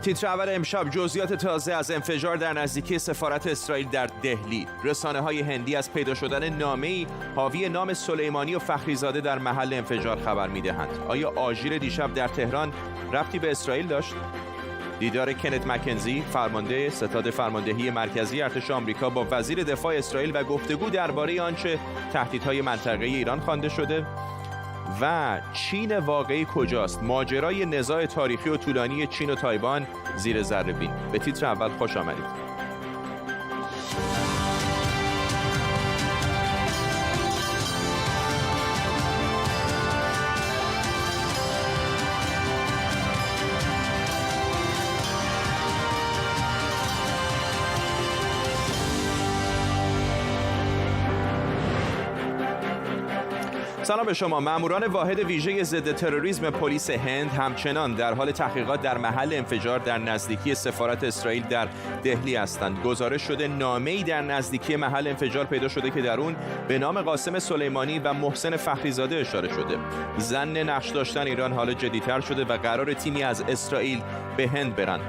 تیتر اول امشب: جزئیات تازه از انفجار در نزدیکی سفارت اسرائیل در دهلی. رسانه‌های هندی از پیدا شدن نامه‌ای حاوی نام سلیمانی و فخریزاده در محل انفجار خبر می‌دهند. آیا آژیر دیشب در تهران ربطی به اسرائیل داشت؟ دیدار کنت مکنزی، فرمانده ستاد فرماندهی مرکزی ارتش آمریکا با وزیر دفاع اسرائیل و گفتگو درباره آنچه تهدیدهای منطقه‌ای ایران خوانده شده. و چین واقعی کجاست؟ ماجرای نزاع تاریخی و طولانی چین و تایوان زیر ذره‌بین. به تیتر اول خوش آمدید. سلام به شما. ماموران واحد ویژه ضد تروریسم پلیس هند همچنان در حال تحقیقات در محل انفجار در نزدیکی سفارت اسرائیل در دهلی هستند. گزارش شده نامه‌ای در نزدیکی محل انفجار پیدا شده که در اون به نام قاسم سلیمانی و محسن فخریزاده اشاره شده. ظن نقش داشتن ایران حالا جدی‌تر شده و قرار تیمی از اسرائیل به هند برن.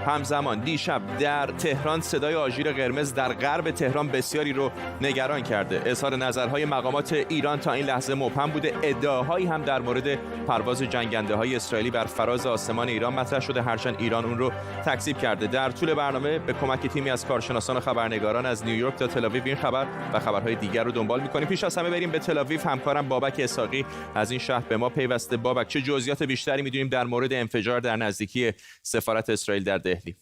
همزمان دیشب در تهران صدای آژیر قرمز در غرب تهران بسیاری رو نگران کرده. اظهار نظرهای مقامات ایران تا این لحظه مبهم بوده. ادعاهایی هم در مورد پرواز جنگنده‌های اسرائیلی بر فراز آسمان ایران مطرح شده، هرچند ایران اون رو تکذیب کرده. در طول برنامه به کمک تیمی از کارشناسان و خبرنگاران از نیویورک تا تل‌آویو این خبر و خبرهای دیگر رو دنبال می‌کنیم. پیش از همه بریم به تل‌آویو. همکارم بابک اسحاقی از این شهر به ما پیوسته. بابک، چه جزئیات بیشتری می‌دونیم در مورد انفجار در نزدیکی سفارت اسرائیل در دهلی؟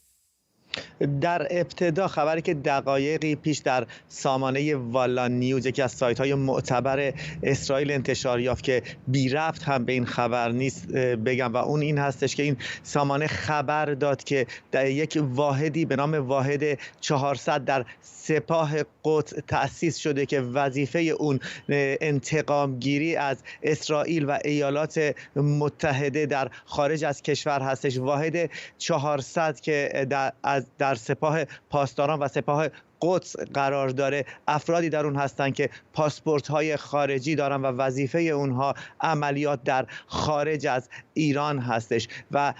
در ابتدا خبری که دقایقی پیش در سامانه والا نیوز، یکی از سایت‌های معتبر اسرائیل، انتشار یافت که بی ربط هم به این خبر نیست بگم، و اون این هستش که این سامانه خبر داد که در یک واحدی به نام واحد 400 در سپاه قدس تأسیس شده که وظیفه اون انتقام گیری از اسرائیل و ایالات متحده در خارج از کشور هستش. واحد 400 که در سپاه پاسداران و سپاه قدس قرار داره، افرادی در اون هستن که پاسپورت های خارجی دارن و وظیفه اونها عملیات در خارج از ایران هستش. و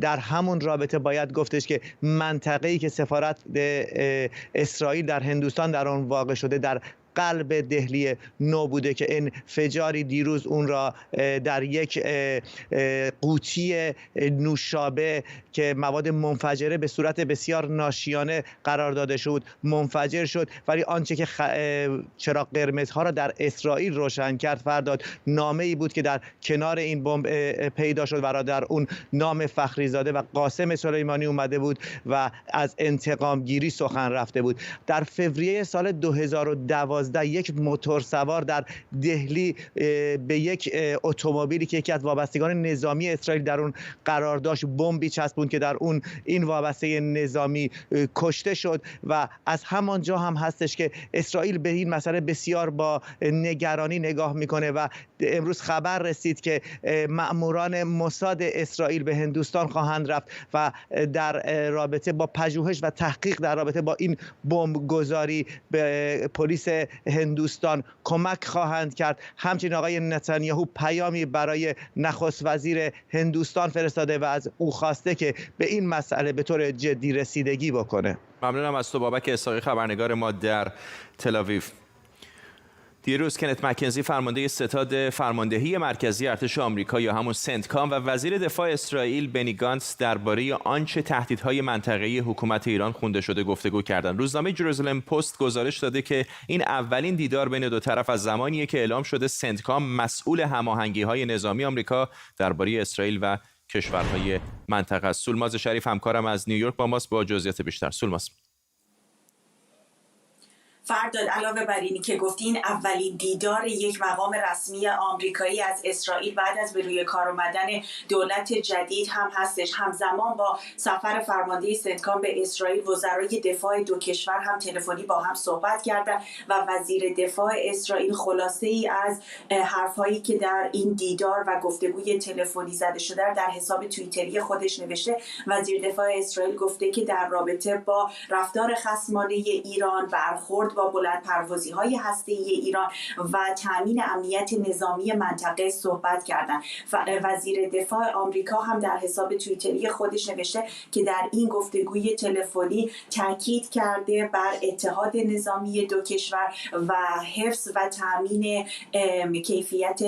در همون رابطه باید گفتش که منطقه‌ای که سفارت اسرائیل در هندوستان در اون واقع شده در قلب دهلی نو بوده که انفجاری دیروز اون را در یک قوطی نوشابه که مواد منفجره به صورت بسیار ناشیانه قرار داده شد منفجر شد. ولی آنچه که چراغ قرمزها را در اسرائیل روشن کرد فرداد نامه‌ای بود که در کنار این بمب پیدا شد و در اون نام فخریزاده و قاسم سلیمانی اومده بود و از انتقام گیری سخن رفته بود. در فوریه سال 2012 یک موتور سوار در دهلی به یک اتومبیلی که یکی از وابستگان نظامی اسرائیل در اون قرار داشت بمبی چسبوند که در اون این وابسته نظامی کشته شد. و از همانجا هم هستش که اسرائیل به این مسئله بسیار با نگرانی نگاه میکنه و امروز خبر رسید که مأموران موساد اسرائیل به هندوستان خواهند رفت و در رابطه با پژوهش و تحقیق در رابطه با این بمب گذاری به پلیس هندوستان کمک خواهند کرد. همچنین آقای نتانیاهو پیامی برای نخست وزیر هندوستان فرستاده و از او خواسته که به این مسئله به طور جدی رسیدگی بکنه. ممنونم از تو بابک اسحاقی، خبرنگار ما در تل‌آویو. دیروز کنت مکنزی، فرمانده ستاد فرماندهی مرکزی ارتش آمریکا یا همون سنتکام، و وزیر دفاع اسرائیل بنی گانتس درباره آنچه تهدیدهای منطقه‌ای حکومت ایران خونده شده گفتگو کردند. روزنامه جروزالم پست گزارش داده که این اولین دیدار بین دو طرف از زمانیه که اعلام شده سنتکام مسئول هماهنگی‌های نظامی آمریکا درباره اسرائیل و کشورهای منطقه است. سولماز شریف همکارم از نیویورک با ماست با جزئیات بیشتر. سولماز. فرداد، علاوه بر اینی که گفتین اولین دیدار یک مقام رسمی آمریکایی از اسرائیل بعد از به روی کار آمدن دولت جدید هم هستش. همزمان با سفر فرمانده سنتکام به اسرائیل، وزرای دفاع دو کشور هم تلفنی با هم صحبت کردند و وزیر دفاع اسرائیل خلاصه ای از حرفایی که در این دیدار و گفتگوی تلفنی زده شده در حساب توییتری خودش نوشته. وزیر دفاع اسرائیل گفته که در رابطه با رفتار خصمانه ایران، برخورد با بلندپروازی‌های هسته‌ای ایران و تامین امنیت نظامی منطقه صحبت کردند. وزیر دفاع آمریکا هم در حساب توییتری خودش نوشته که در این گفتگوی تلفنی تاکید کرده بر اتحاد نظامی دو کشور و حفظ و تامین کیفیت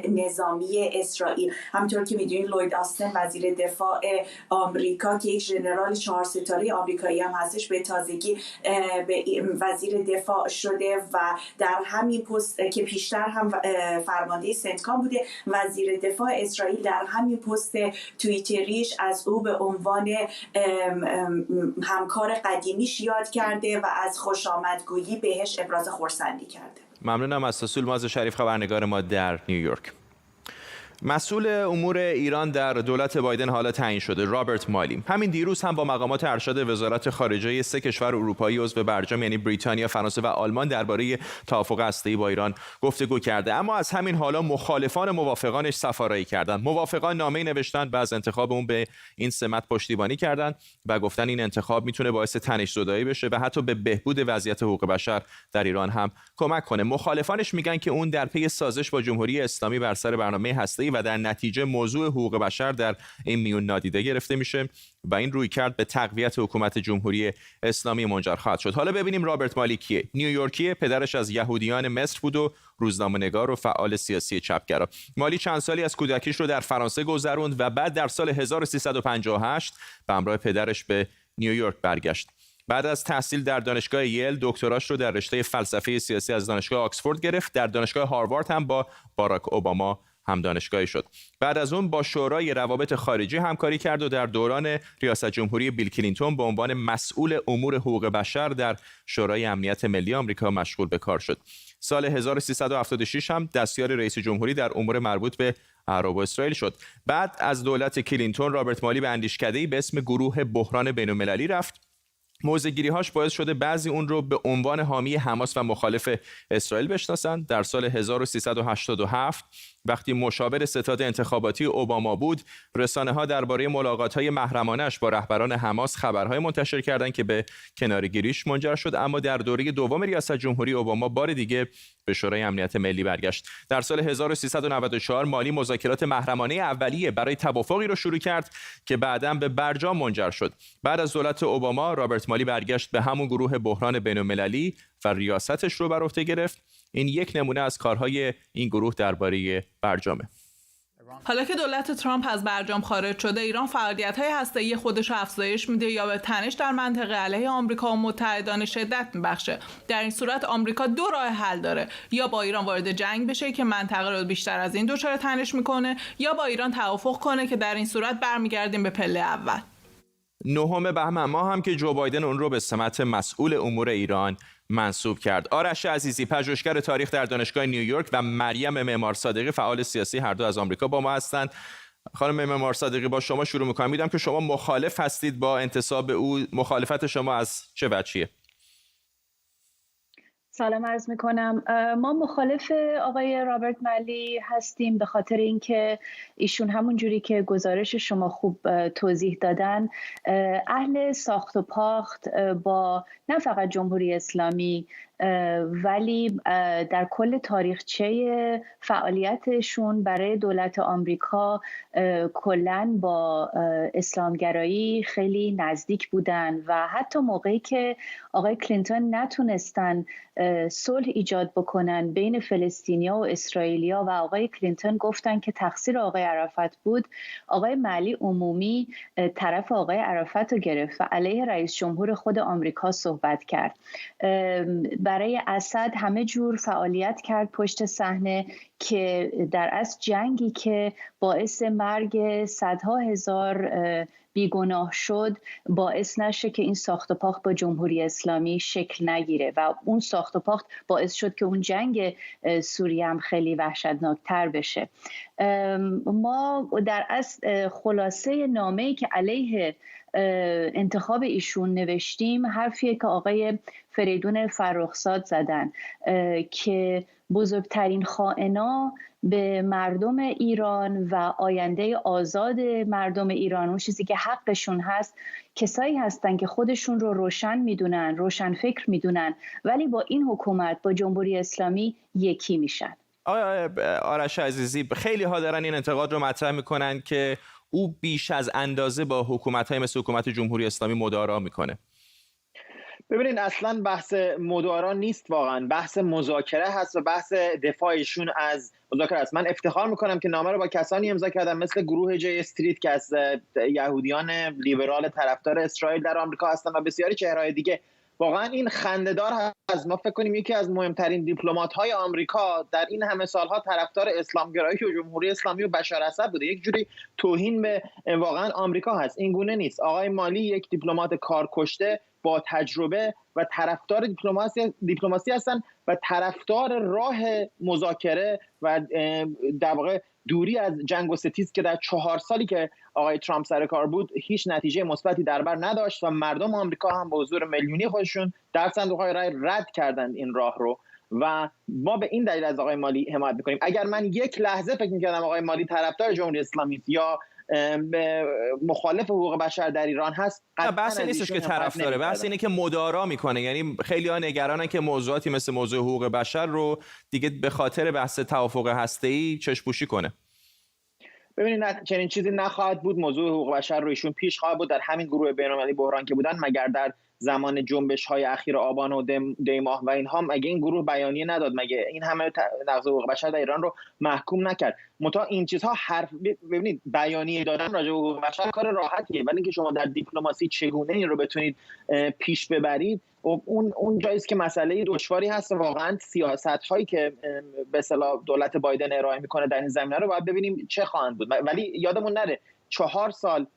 نظامی اسرائیل. همونطور که می‌دونید لوید آستن وزیر دفاع آمریکا که یک ژنرال 4 ستاره آمریکایی هم هستش به تازگی به وزیر دفاع شده و در همین پست که پیشتر هم فرمانده سنتکام بوده، وزیر دفاع اسرائیل در همین پست توییتریش از او به عنوان همکار قدیمیش یاد کرده و از خوشامدگویی بهش ابراز خرسندی کرده. ممنونم از تسول ماز شریف خبرنگار ما در نیویورک. مسئول امور ایران در دولت بایدن حالا تعیین شده، رابرت مالی. همین دیروز هم با مقامات ارشد وزارت خارجه 3 کشور اروپایی عضو برجام یعنی بریتانیا، فرانسه و آلمان درباره توافق هسته‌ای با ایران گفتگو کرده. اما از همین حالا مخالفان موافقانش سفارایی کردند. موافقان نامه‌ای نوشتند و از انتخاب اون به این سمت پشتیبانی کردند و گفتن این انتخاب میتونه باعث تنش‌زدایی بشه و حتی به بهبود وضعیت حقوق بشر در ایران هم کمک کنه. مخالفانش میگن که اون در پی سازش با جمهوری اسلامی بر سر برنامه هسته‌ای و در نتیجه موضوع حقوق بشر در این میون نادیده گرفته میشه و این رویکرد به تقویت حکومت جمهوری اسلامی منجر خواهد شد. حالا ببینیم رابرت مالی کیه. نیویورکیه، پدرش از یهودیان مصر بود و روزنامه‌نگار و فعال سیاسی چپگرا. مالی چند سالی از کودکیش رو در فرانسه گذروند و بعد در سال 1358 به همراه پدرش به نیویورک برگشت. بعد از تحصیل در دانشگاه یل دکتراش رو در رشته فلسفه سیاسی از دانشگاه آکسفورد گرفت. در دانشگاه هاروارد هم با باراک اوباما هم دانشگاهی شد. بعد از اون با شورای روابط خارجی همکاری کرد و در دوران ریاست جمهوری بیل کلینتون به عنوان مسئول امور حقوق بشر در شورای امنیت ملی آمریکا مشغول به کار شد. سال 1376 هم دستیار رئیس جمهوری در امور مربوط به عرب و اسرائیل شد. بعد از دولت کلینتون رابرت مالی به اندیشکده‌ای به اسم گروه بحران بین‌المللی رفت. موضع‌گیری‌هاش باعث شده بعضی اون رو به عنوان حامی حماس و مخالف اسرائیل بشناسند. در سال 1387 وقتی مشاور ستاد انتخاباتی اوباما بود، رسانه‌ها درباره ملاقات‌های محرمانه‌اش با رهبران حماس خبرهای منتشر کردند که به کناره‌گیریش منجر شد. اما در دوره دوم ریاست جمهوری اوباما بار دیگه به شورای امنیت ملی برگشت. در سال 1394 مالی مذاکرات محرمانه اولیه برای توافقی رو شروع کرد که بعداً به برجام منجر شد. بعد از دولت اوباما رابرت مالی برگشت به همون گروه بحران بین‌المللی و ریاستش رو بر عهده گرفت. این یک نمونه از کارهای این گروه درباره برجامه. حالا که دولت ترامپ از برجام خارج شده، ایران فعالیت‌های هسته‌ای خودش رو افزایش میده یا به تنش در منطقه علیه آمریکا و متحدان شدت میبخشه. در این صورت آمریکا 2 راه حل داره: یا با ایران وارد جنگ بشه که منطقه رو بیشتر از این دچار تنش میکنه، یا با ایران توافق کنه که در این صورت برمیگردیم به پله اول. 9 بهمن ماه هم که جو بایدن اون رو به سمت مسئول امور ایران منصوب کرد. آرش عزیزی، پژوهشگر تاریخ در دانشگاه نیویورک، و مریم معمار صادقی، فعال سیاسی، هر دو از آمریکا با ما هستند. خانم معمار صادقی، با شما شروع می‌کنم. می‌دونم که شما مخالف هستید با انتصاب او. مخالفت شما از چه وجهیه؟ سلام عرض میکنم. ما مخالف آقای رابرت مالی هستیم به خاطر اینکه ایشون همون جوری که گزارش شما خوب توضیح دادن، اهل ساخت و پاخت با نه فقط جمهوری اسلامی ولی در کل تاریخچه فعالیتشون برای دولت آمریکا کلاً با اسلامگرایی خیلی نزدیک بودن و حتی موقعی که آقای کلینتون نتونستن صلح ایجاد بکنن بین فلسطینیا و اسرائیلیا و آقای کلینتون گفتن که تقصیر آقای عرفات بود، آقای مالی عمومی طرف آقای عرفات رو گرفت و علیه رئیس جمهور خود آمریکا صحبت کرد. برای اسد همه جور فعالیت کرد پشت صحنه که در اصل جنگی که باعث مرگ صدها هزار بیگناه شد باعث نشه که این ساخت و پاخت با جمهوری اسلامی شکل نگیره و اون ساخت و پاخت باعث شد که اون جنگ سوریه هم خیلی وحشتناکتر بشه. ما در اصل خلاصه نامه‌ای که علیه انتخاب ایشون نوشتیم حرفیه که آقای فریدون فرخزاد زدن که بزرگترین خائنا به مردم ایران و آینده آزاد مردم ایران، اون چیزی که حقشون هست، کسایی هستن که خودشون رو روشن میدونن، روشن فکر میدونن، ولی با این حکومت، با جمهوری اسلامی یکی میشن. آقای آرش عزیزی، خیلی ها دارن این انتقاد رو مطرح میکنن که او بیش از اندازه با حکومت‌های مثل حکومت جمهوری اسلامی مدارا میکنه. ببینید اصلا بحث مدارا نیست، واقعا بحث مذاکره هست و بحث دفاعشون از مذاکره است. من افتخار میکنم که نامه رو با کسانی امضا کردم مثل گروه جی استریت که از یهودیان لیبرال طرفدار اسرائیل در آمریکا هستن و بسیاری چهرهای دیگه. واقعا این خنده‌دار هست. ما فکر کنیم یکی از مهمترین دیپلمات‌های آمریکا در این همه سالها طرفدار اسلامگرایی و جمهوری اسلامی و بشار اسد بوده. یک جوری توهین به واقعا آمریکا هست. این گونه نیست. آقای مالی یک دیپلمات کارکشته با تجربه و طرفدار دیپلماسی هستن و طرفدار راه مذاکره و در واقع دوری از جنگ و ستیز که در 4 سالی که آقای ترامپ سر کار بود هیچ نتیجه مثبتی در بر نداشت و مردم آمریکا هم با حضور میلیونی خودشون در صندوق‌های رای رد کردند این راه رو و ما به این دلیل از آقای مالی حمایت می‌کنیم. اگر من یک لحظه فکر می‌کردم آقای مالی طرفدار جمهوری اسلامی است یا مخالف حقوق بشر در ایران هست، بحث نیستش که طرفداره، بحث اینه که مدارا میکنه. یعنی خیلی‌ها نگرانن که موضوعاتی مثل موضوع حقوق بشر رو دیگه به خاطر بحث توافق هسته‌ای چشم‌پوشی کنه. ببینید چنین چیزی نخواهد بود. موضوع حقوق بشر رو ایشون پیش خواهد بود در همین گروه بین‌المللی بحران که بودن، مگر در زمان جنبش‌های اخیر آبان و دی ماه و اینها مگه این گروه بیانیه نداد؟ مگه این همه نقض حقوق بشر در ایران رو محکوم نکرد؟ متا این چیزها ببینید بیانیه دادن راجع به حقوق بشر کار راحتیه، ولی اینکه شما در دیپلماسی چگونه این رو بتونید پیش ببرید اون جایی است که مسئله دشواری هست. واقعا سیاست‌هایی که به اصطلاح دولت بایدن ارائه میکنه در این زمینه رو باید ببینیم چه خواهند بود. ولی یادمون نره 4 سال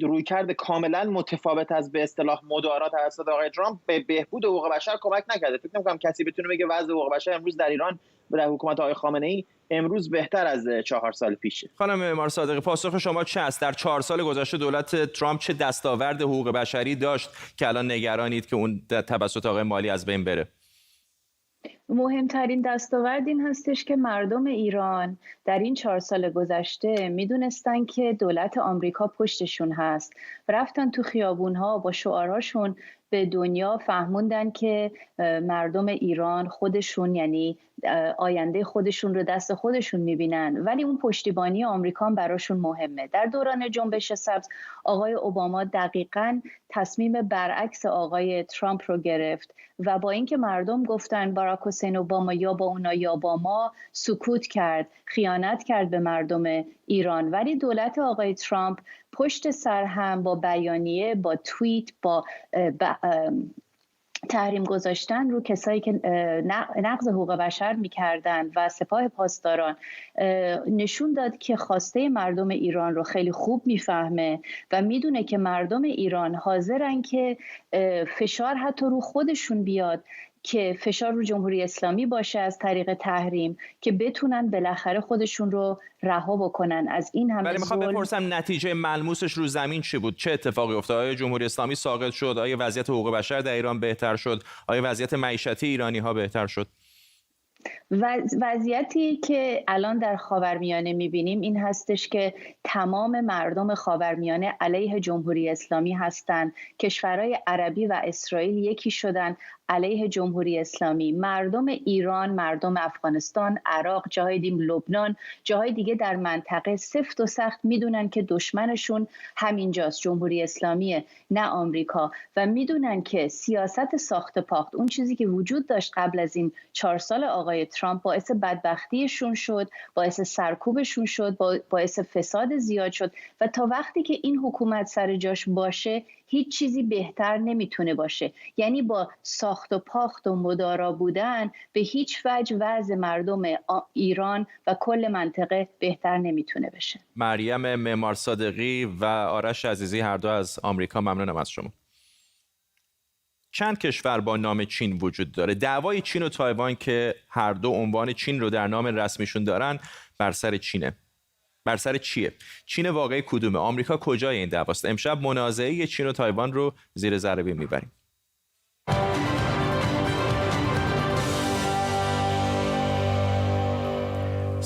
رویکرد کاملا متفاوت از به اصطلاح مدارا توسط آقای ترامپ به بهبود حقوق بشر کمک نکرده. فکر نمی‌کنم کسی بتونه بگه وضع حقوق بشر امروز در ایران در حکومت آقای خامنه‌ای امروز بهتر از 4 سال پیشه. خانم معمار صادقی، پاسخ شما چه است؟ در 4 سال گذشته دولت ترامپ چه دستاورد حقوق بشری داشت که الان نگرانید که اون توسط آقای مالی از بین بره؟ مهمترین دستاورد این هستش که مردم ایران در این 4 سال گذشته میدونستن که دولت آمریکا پشتشون هست و رفتن تو خیابونها با شعارهاشون به دنیا فهموندن که مردم ایران خودشون، یعنی آینده خودشون رو دست خودشون میبینن، ولی اون پشتیبانی آمریکا هم براشون مهمه. در دوران جنبش سبز آقای اوباما دقیقاً تصمیم برعکس آقای ترامپ رو گرفت و با اینکه مردم گفتن باراک حسین اوباما یا با اونا یا با ما، سکوت کرد، خیانت کرد به مردم ایران. ولی دولت آقای ترامپ پشت سر هم با بیانیه، با توییت، با تحریم گذاشتن رو کسایی که نقض حقوق بشر میکردن و سپاه پاسداران نشون داد که خواسته مردم ایران رو خیلی خوب میفهمه و میدونه که مردم ایران حاضرن که فشار حتی رو خودشون بیاد، که فشار رو جمهوری اسلامی باشه از طریق تحریم، که بتونن بالاخره خودشون رو رها بکنن از این همه. ولی میخوام بپرسم نتیجه ملموسش رو زمین چی بود؟ چه اتفاقی افتاد؟ آیا جمهوری اسلامی ساقط شد؟ آیا وضعیت حقوق بشر در ایران بهتر شد؟ آیا وضعیت معیشتی ایرانی ها بهتر شد؟ وضعیتی که الان در خاورمیانه میبینیم این هستش که تمام مردم خاورمیانه علیه جمهوری اسلامی هستند. کشورهای عربی و اسرائیل یکی شدن علیه جمهوری اسلامی. مردم ایران، مردم افغانستان، عراق، جاهای دیگه، لبنان، جاهای دیگه در منطقه سفت و سخت میدونن که دشمنشون همینجاست، جمهوری اسلامیه، نه آمریکا، و میدونن که سیاست ساخت پاخت، اون چیزی که وجود داشت قبل از این 4 سال آقای ترامپ، باعث بدبختیشون شد، باعث سرکوبشون شد، باعث فساد زیاد شد و تا وقتی که این حکومت سر جاش باشه هیچ چیزی بهتر نمیتونه باشه. یعنی با ساخت و پاخت و مدارا بودن به هیچ وجه وضع مردم ایران و کل منطقه بهتر نمیتونه بشه. مریم معمار صادقی و آرش عزیزی، هر دو از آمریکا، ممنونم از شما. چند کشور با نام چین وجود داره. دعوای چین و تایوان که هر دو عنوان چین رو در نام رسمیشون دارن بر سر چینه. بر سر چیه؟ چین واقعی کدومه؟ آمریکا کجای این دعواست؟ امشب منازعه چین و تایوان رو زیر ذره بین میبریم.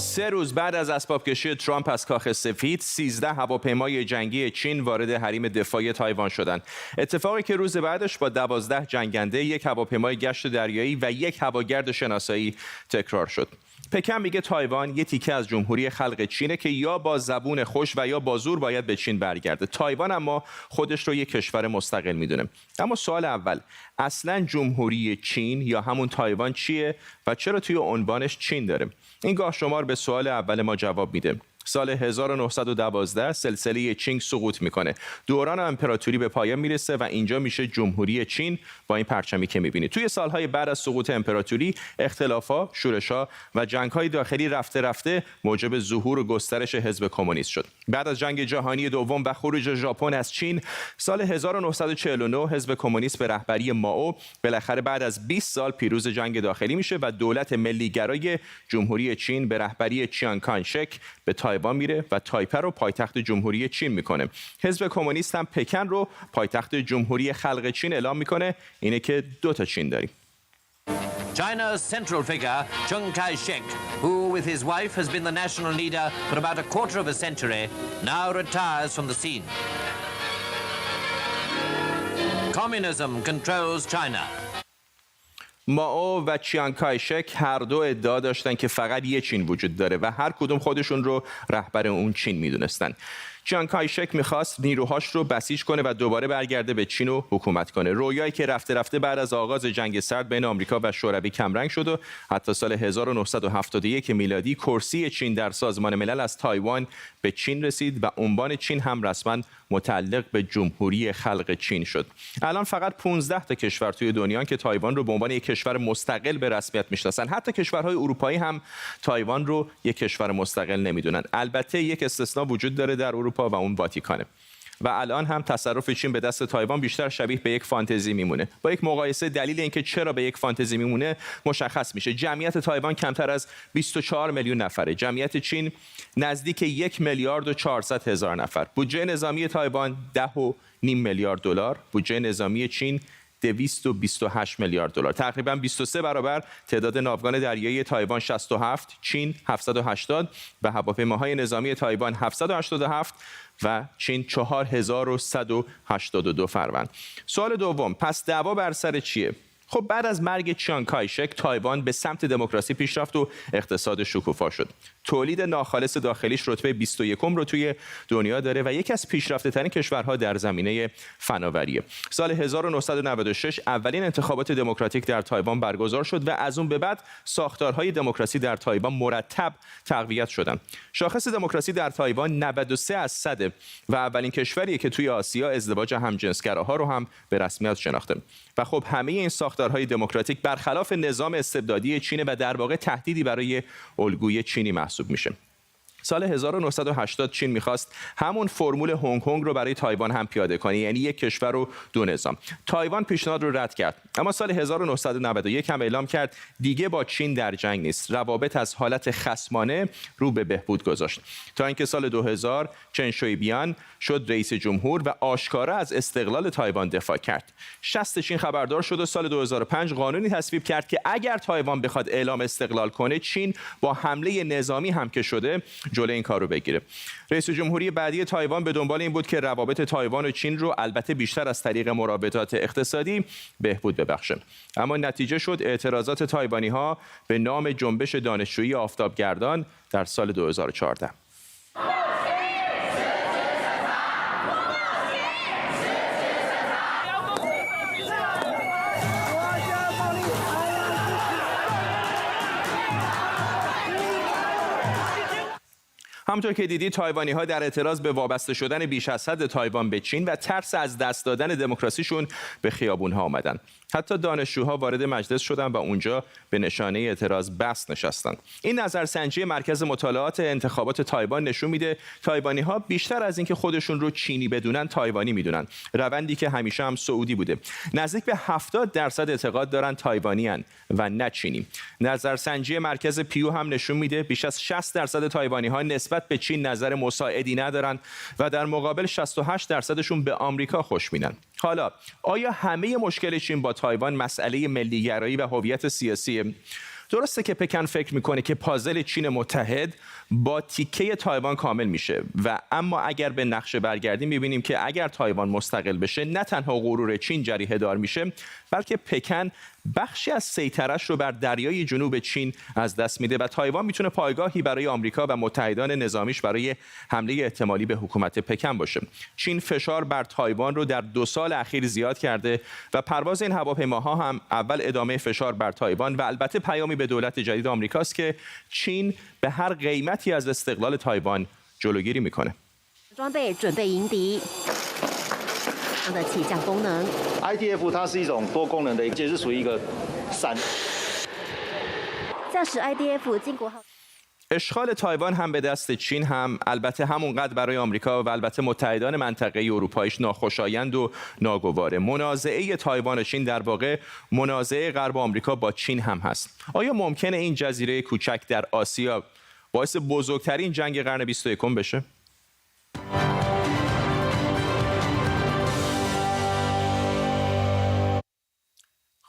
3 روز بعد از اسبابکشی ترامپ از کاخ سفید، 13 هواپیمای جنگی چین وارد حریم دفاعی تایوان شدند. اتفاقی که روز بعدش با 12 جنگنده، 1 هواپیمای گشت دریایی و 1 هواگرد شناسایی تکرار شد. پکن میگه تایوان یه تیکه از جمهوری خلق چینه که یا با زبون خوش و یا با زور باید به چین برگرده. تایوان اما خودش رو یک کشور مستقل میدونه. اما سوال اول، اصلا جمهوری چین یا همون تایوان چیه و چرا توی عنوانش چین داره؟ این گاه شمار به سوال اول ما جواب میده. سال 1912 سلسله چینگ سقوط میکنه. دوران امپراتوری به پایان میرسه و اینجا میشه جمهوری چین با این پرچمی که میبینید. توی سالهای بعد از سقوط امپراتوری، اختلافات، شورش‌ها و جنگ‌های داخلی رفته رفته موجب ظهور و گسترش حزب کمونیست شد. بعد از جنگ جهانی دوم و خروج ژاپن از چین، سال 1949 حزب کمونیست به رهبری مائو بالاخره بعد از 20 سال پیروز جنگ داخلی میشه و دولت ملی‌گرای جمهوری چین به رهبری چیانگ کایشک به تایوان میره و تایپه رو پایتخت جمهوری چین میکنه. حزب کمونیست هم پکن رو پایتخت جمهوری خلق چین اعلام میکنه. اینه که 2 تا چین داریم. China's central figure, Chiang Kai-shek, who with his wife has been the national leader for about a quarter of a century, now retires from the scene. Communism controls China. مائو و چیانگ کایشک هر دو ادعا داشتن که فقط یه چین وجود داره و هر کدوم خودشون رو رهبر اون چین میدونستن. چیانگ کایشک میخواست نیروهاش رو بسیج کنه و دوباره برگرده به چین و حکومت کنه. رویایی که رفته رفته بعد از آغاز جنگ سرد بین آمریکا و شوروی کمرنگ شد و حتی سال 1971 میلادی کرسی چین در سازمان ملل از تایوان به چین رسید و عنوان چین هم رسما متعلق به جمهوری خلق چین شد. الان فقط 15 تا کشور توی دنیا که تایوان رو به عنوان یک کشور مستقل به رسمیت میشناسن. حتی کشورهای اروپایی هم تایوان رو یک کشور مستقل نمیدونن. البته یک استثناء وجود داره در اروپا و اون واتیکانه. و الان هم تصرف چین به دست تایوان بیشتر شبیه به یک فانتزی میمونه. با یک مقایسه دلیل اینکه چرا به یک فانتزی میمونه مشخص میشه. جمعیت تایوان کمتر از 24 میلیون نفره. جمعیت چین نزدیک 1 میلیارد و 400 هزار نفر. بودجه نظامی تایوان 10.5 میلیارد دلار. بودجه نظامی چین 228 میلیارد دلار. تقریبا 23 برابر تعداد ناوگان دریایی تایوان 67، چین 780 و هواپیماهای نظامی تایوان 787 و چین 4182 فروند. سوال دوم، پس دعوا بر سر چیه؟ خب بعد از مرگ چیانگ کایشک تایوان به سمت دموکراسی پیش رفت و اقتصاد شکوفا شد. تولید ناخالص داخلیش رتبه 21 رو توی دنیا داره و یکی از پیشرفته‌ترین کشورها در زمینه فناوریه. سال 1996 اولین انتخابات دموکراتیک در تایوان برگزار شد و از اون به بعد ساختارهای دموکراسی در تایوان مرتب تقویت شدند. شاخص دموکراسی در تایوان 93% و اولین کشوریه که توی آسیا ازدواج همجنسگراها رو هم به رسمیت شناخته. و خب همه این ساختارهای دموکراتیک برخلاف نظام استبدادی چین و در واقع تهدیدی برای الگوی چینی محسوب میشه. سال 1980 چین میخواست همون فرمول هنگ کنگ رو برای تایوان هم پیاده کنه، یعنی یک کشور و 2 نظام. تایوان پیشنهاد رو رد کرد، اما سال 1991 هم اعلام کرد دیگه با چین در جنگ نیست. روابط از حالت خصمانه رو به بهبود گذاشت تا اینکه سال 2000 چن شویبیان شد رئیس جمهور و آشکارا از استقلال تایوان دفاع کرد. شست چین خبردار شد و سال 2005 قانونی تصویب کرد که اگر تایوان بخواد اعلام استقلال کنه، چین با حمله نظامی هم که شده جلوی این کار رو بگیره. رئیس جمهوری بعدی تایوان به دنبال این بود که روابط تایوان و چین رو البته بیشتر از طریق مرابطات اقتصادی بهبود ببخشه. اما نتیجه شد اعتراضات تایوانی‌ها به نام جنبش دانشجویی آفتابگردان در سال 2014. همونطور که دیدید تایوانی‌ها در اعتراض به وابسته شدن بیش از حد تایوان به چین و ترس از دست دادن دموکراسیشون به خیابون‌ها آمدن. حتی دانشجوها وارد مجلس شدن و اونجا به نشانه اعتراض بست نشستن. این نظرسنجی مرکز مطالعات انتخابات تایوان نشون میده تایوانی‌ها بیشتر از اینکه خودشون رو چینی بدونن تایوانی میدونن، روندی که همیشه هم سعودی بوده. نزدیک به 70% اعتقاد دارن تایوانیان و نه چینی. نظرسنجی مرکز پیو هم نشون میده بیش از 60% تایوانی‌ها نسبت به چین نظر مساعدی ندارن و در مقابل 68%شون به آمریکا خوشبینن. حالا آیا همه مشکل چین با تایوان مسئله ملی‌گرایی و هویت سیاسیه؟ درسته که پکن فکر میکنه که پازل چین متحد با تیکه تایوان کامل میشه و اما اگر به نقشه برگردیم میبینیم که اگر تایوان مستقل بشه نه تنها غرور چین جریحه دار میشه بلکه پکن بخشی از سیطره‌اش رو بر دریای جنوب چین از دست میده و تایوان میتونه پایگاهی برای آمریکا و متحدان نظامیش برای حمله احتمالی به حکومت پکن باشه. چین فشار بر تایوان رو در 2 سال اخیر زیاد کرده و پرواز این هواپیماها هم اول ادامه فشار بر تایوان و البته پیامی به دولت جدید آمریکاست که چین به هر قیمتی از استقلال تایوان جلوگیری میکنه. IDF 它是一种多功能的，也是属于一个伞。驾驶 IDF 进国号。 اشغال تایوان هم به دست چین هم البته همونقدر برای آمریکا و البته متحدان منطقه اروپاییش ناخوشایند و ناگواره. منازعه تایوان و چین در واقع منازعه غرب آمریکا با چین هم هست. آیا ممکنه این جزیره کوچک در آسیا باعث بزرگترین جنگ قرن 21 بشه؟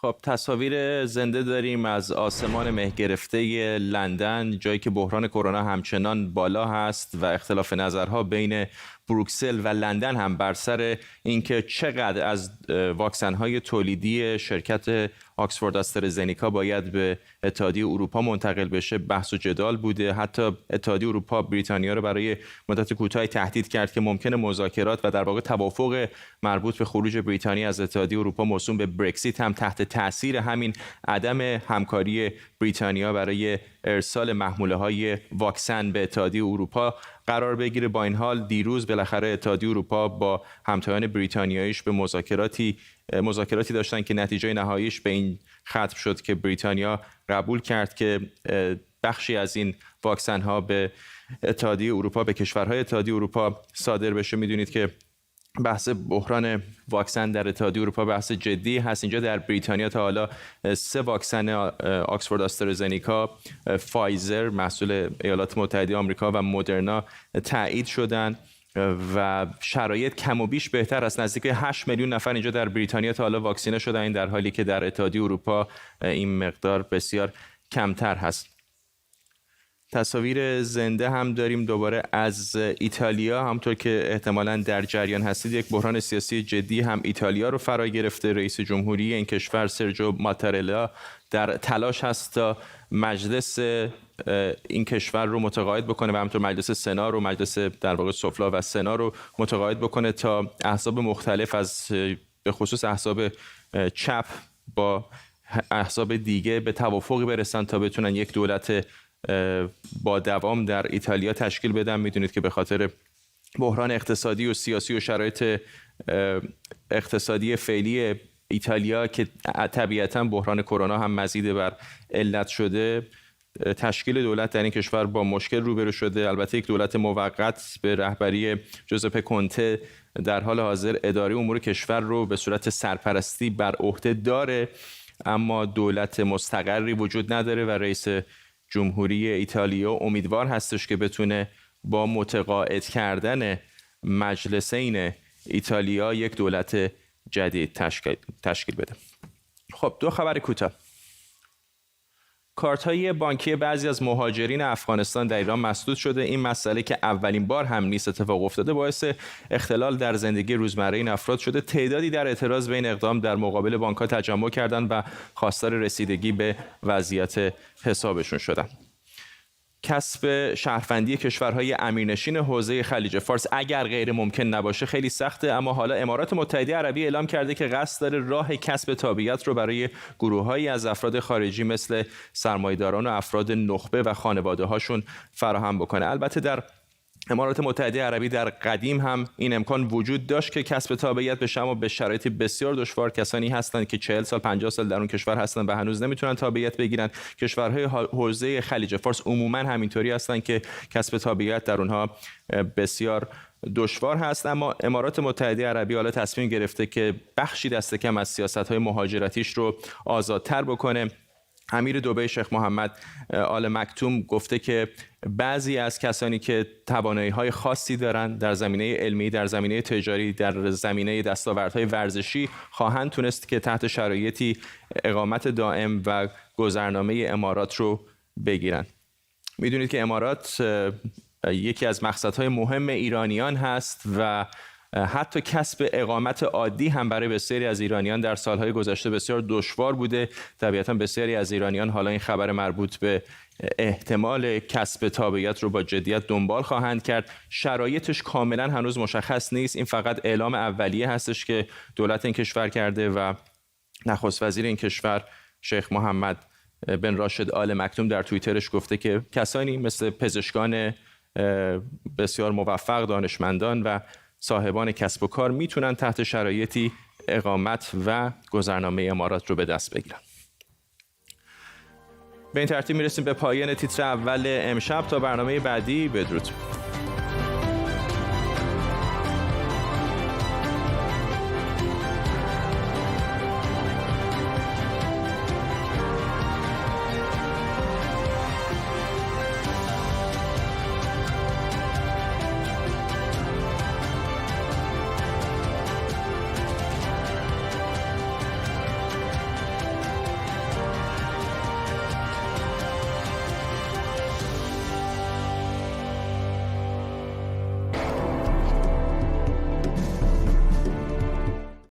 خب تصاویر زنده داریم از آسمان مه گرفته لندن، جایی که بحران کرونا همچنان بالا هست و اختلاف نظرها بین بروکسل و لندن هم بر سر اینکه چقدر از واکسن‌های تولیدی شرکت آکسفورد آسترازنیکا باید به اتحادیه اروپا منتقل بشه بحث و جدال بوده. حتی اتحادیه اروپا بریتانیا رو برای مدت کوتاهی تهدید کرد که ممکنه مذاکرات و در واقع توافق مربوط به خروج بریتانیا از اتحادیه اروپا موسوم به برکسیت هم تحت تاثیر همین عدم همکاری بریتانیا برای ارسال محموله‌های واکسن به اتحادیه اروپا قرار بگیره. با این حال دیروز بالاخره اتحادیه اروپا با همتایان بریتانیاییش به مذاکراتی داشتن که نتیجه نهاییش به این ختم شد که بریتانیا قبول کرد که بخشی از این واکسن ها به اتحادیه اروپا، به کشورهای اتحادیه اروپا صادر بشه. میدونید که بحث بحران واکسن در اتحادیه اروپا بحث جدی هست. اینجا در بریتانیا تا حالا 3 واکسن آکسفورد آسترازنیکا، فایزر محصول ایالات متحده آمریکا و مدرنا تایید شدن و شرایط کم و بیش بهتر است. نزدیک 8 میلیون نفر اینجا در بریتانیا تا حالا واکسینه شدن، این در حالی که در اتحادیه اروپا این مقدار بسیار کمتر هست. تصاویر زنده هم داریم دوباره از ایتالیا. همونطور که احتمالاً در جریان هستید یک بحران سیاسی جدی هم ایتالیا رو فرا گرفته. رئیس جمهوری این کشور سرجو ماتارلا در تلاش هست تا مجلس این کشور رو متقاعد بکنه و همینطور مجلس سنا رو، مجلس در واقع سفلا و سنا رو متقاعد بکنه تا احزاب مختلف از به خصوص احزاب چپ با احزاب دیگه به توافقی برسن تا بتونن یک دولت با دوام در ایتالیا تشکیل بدن. میدونید که به خاطر بحران اقتصادی و سیاسی و شرایط اقتصادی فعلی ایتالیا که طبیعتاً بحران کرونا هم مزید بر علت شده، تشکیل دولت در این کشور با مشکل روبرو شده. البته یک دولت موقت به رهبری جوزپه کنته در حال حاضر اداره امور کشور رو به صورت سرپرستی بر عهده داره، اما دولت مستقری وجود نداره و رئیس جمهوری ایتالیا امیدوار هستش که بتونه با متقاعد کردن مجلسین ایتالیا یک دولت جدید تشکیل بده. خب 2 خبر کوتاه. کارت‌های بانکی بعضی از مهاجرین افغانستان در ایران مسدود شده. این مسئله که اولین بار هم نیست اتفاق افتاده، باعث اختلال در زندگی روزمره این افراد شده. تعدادی در اعتراض به این اقدام در مقابل بانک‌ها تجمع کردند و خواستار رسیدگی به وضعیت حسابشون شدند. کسب شهروندی کشورهای امیرنشین حوزه خلیج فارس اگر غیر ممکن نباشه خیلی سخته، اما حالا امارات متحده عربی اعلام کرده که قصد داره راه کسب تابعیت رو برای گروه‌هایی از افراد خارجی مثل سرمایه‌داران و افراد نخبه و خانواده‌هاشون فراهم بکنه. البته در امارات متحده عربی در قدیم هم این امکان وجود داشت که کسب تابعیت بشه، اما به شرایط بسیار دشوار. کسانی هستند که 40 سال 50 سال در اون کشور هستند و هنوز نمیتونن تابعیت بگیرن. کشورهای حوزه خلیج فارس عموما همینطوری هستند که کسب تابعیت در اونها بسیار دشوار هست. اما امارات متحده عربی حالا تصمیم گرفته که بخشی دست کم از سیاست‌های مهاجرتیش رو آزادتر بکنه. امیر دبی شیخ محمد آل مکتوم گفته که بعضی از کسانی که توانایی‌های خاصی دارند در زمینه علمی، در زمینه تجاری، در زمینه دستاوردهای ورزشی خواهند تونست که تحت شرایطی اقامت دائم و گذرنامه امارات رو بگیرن. میدونید که امارات یکی از مقصدهای مهم ایرانیان هست و حتی کسب اقامت عادی هم برای بسیاری از ایرانیان در سالهای گذشته بسیار دشوار بوده. طبیعتاً بسیاری از ایرانیان حالا این خبر مربوط به احتمال کسب تابعیت رو با جدیت دنبال خواهند کرد. شرایطش کاملا هنوز مشخص نیست. این فقط اعلام اولیه هستش که دولت این کشور کرده و نخست وزیر این کشور شیخ محمد بن راشد آل مکتوم در توییترش گفته که کسانی مثل پزشکان بسیار موفق، دانشمندان و صاحبان کسب و کار میتونن تحت شرایطی اقامت و گذرنامه امارات رو به دست بگیرن. به این ترتیب میرسیم به پایان تیتر اول امشب. تا برنامه بعدی، بدرود.